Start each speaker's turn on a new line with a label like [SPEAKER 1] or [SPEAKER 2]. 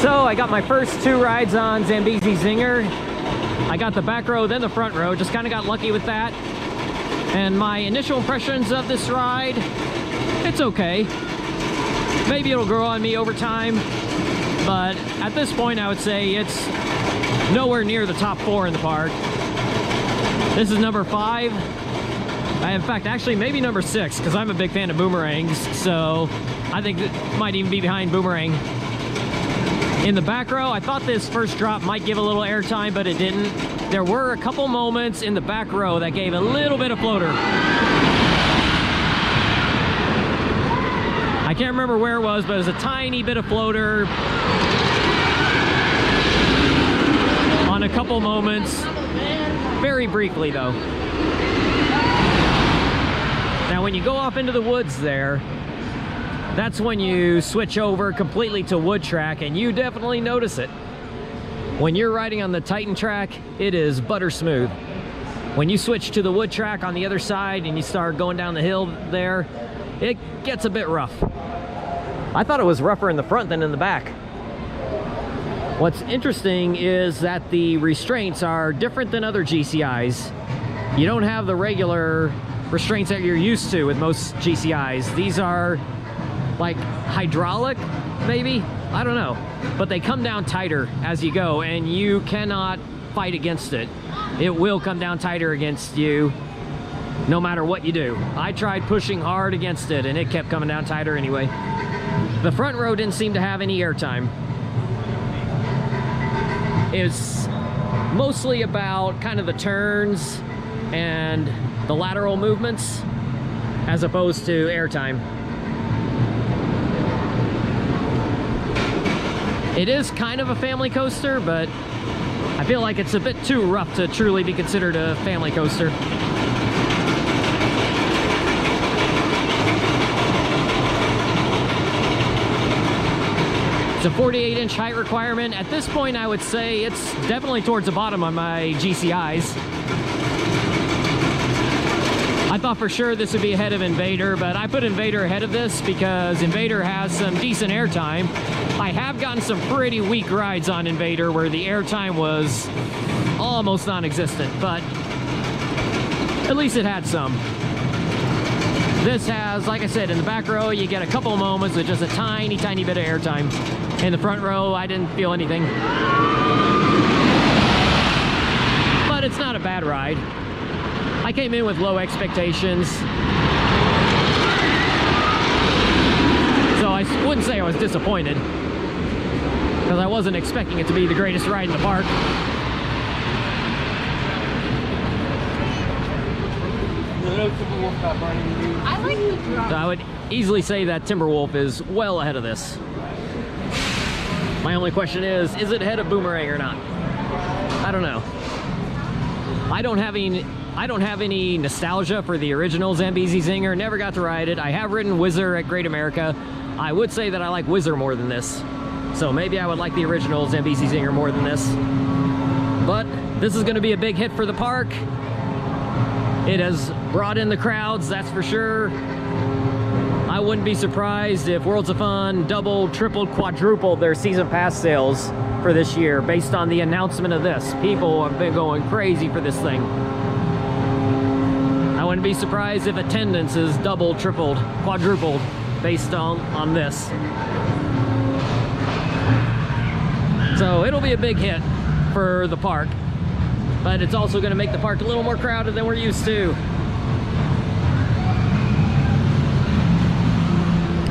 [SPEAKER 1] So I got my first 2 rides on Zambezi Zinger. I got the back row, then the front row. Just kind of got lucky with that. And my initial impressions of this ride, it's okay. Maybe it'll grow on me over time, but at this point I would say it's nowhere near the top 4 in the park. This is number 5. In fact, actually maybe number 6, because I'm a big fan of boomerangs, so I think it might even be behind Boomerang. In the back row, I thought this first drop might give a little airtime, but it didn't. There were a couple moments in the back row that gave a little bit of floater. I can't remember where it was, but it was a tiny bit of floater on a couple moments. Very briefly, though. Now, when you go off into the woods there, that's when you switch over completely to wood track, and you definitely notice it. When you're riding on the Titan track, it is butter smooth. When you switch to the wood track on the other side and you start going down the hill there, it gets a bit rough. I thought it was rougher in the front than in the back. What's interesting is that the restraints are different than other GCIs. You don't have the regular restraints that you're used to with most GCIs. These are like hydraulic, maybe? I don't know. But they come down tighter as you go, and you cannot fight against it. It will come down tighter against you no matter what you do. I tried pushing hard against it, and it kept coming down tighter anyway. The front row didn't seem to have any airtime. It's mostly about kind of the turns and the lateral movements as opposed to airtime. It is kind of a family coaster, but I feel like it's a bit too rough to truly be considered a family coaster. It's a 48-inch height requirement. At this point, I would say it's definitely towards the bottom of my GCIs. I thought for sure this would be ahead of Invader, but I put Invader ahead of this because Invader has some decent airtime. I have gotten some pretty weak rides on Invader where the airtime was almost non-existent, but at least it had some. This has, like I said, in the back row, you get a couple of moments with just a tiny, tiny bit of airtime. In the front row, I didn't feel anything. But it's not a bad ride. I came in with low expectations. So I wouldn't say I was disappointed, because I wasn't expecting it to be the greatest ride in the park.
[SPEAKER 2] I like the drop.
[SPEAKER 1] So I would easily say that Timberwolf is well ahead of this. My only question is it ahead of Boomerang or not? I don't know. I don't have any nostalgia for the original Zambezi Zinger. Never got to ride it. I have ridden Whizzer at Great America. I would say that I like Whizzer more than this. So maybe I would like the original Zambezi Zinger more than this. But this is going to be a big hit for the park. It has brought in the crowds, that's for sure. I wouldn't be surprised if Worlds of Fun doubled, tripled, quadrupled their season pass sales for this year based on the announcement of this. People have been going crazy for this thing. I wouldn't be surprised if attendance is doubled, tripled, quadrupled based on this. So it'll be a big hit for the park, but it's also going to make the park a little more crowded than we're used to.